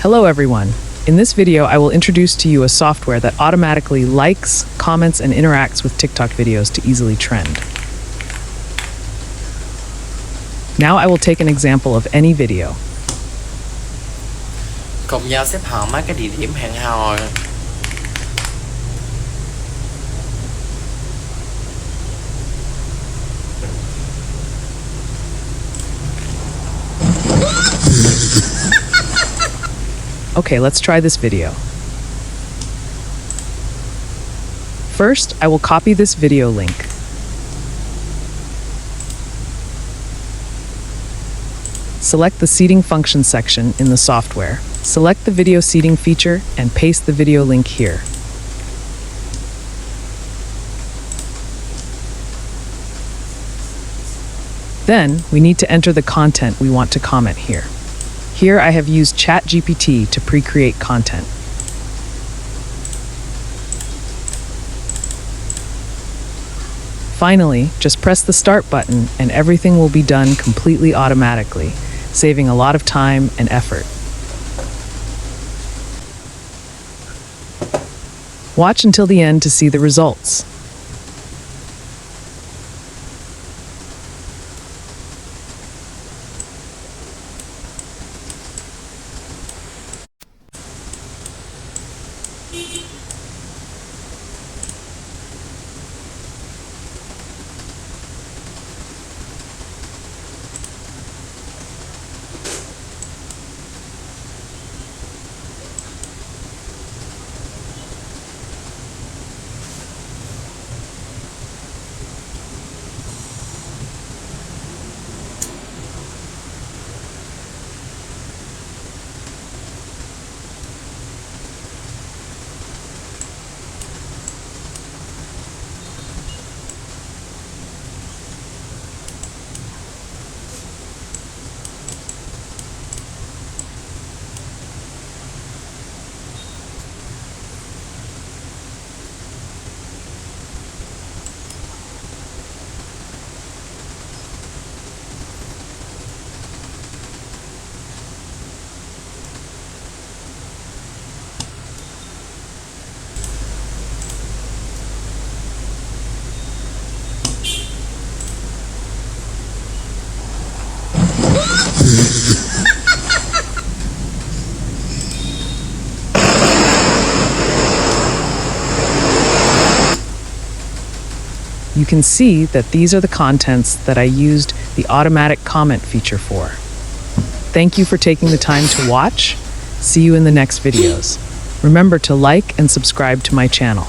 Hello everyone. In this video, I will introduce to you a software that automatically likes, comments, and interacts with TikTok videos to easily trend. Now I will take an example of any video. Cùng nhau xếp hạng mấy cái địa điểm hẹn hò. Okay, let's try this video. First, I will copy this video link. Select the seating function section in the software. Select the video seating feature and paste the video link here. Then, we need to enter the content we want to comment here. Here I have used ChatGPT to pre-create content. Finally, just press the start button and everything will be done completely automatically, saving a lot of time and effort. Watch until the end to see the results. You can see that these are the contents that I used the automatic comment feature for. Thank you for taking the time to watch. See you in the next videos. Remember to like and subscribe to my channel.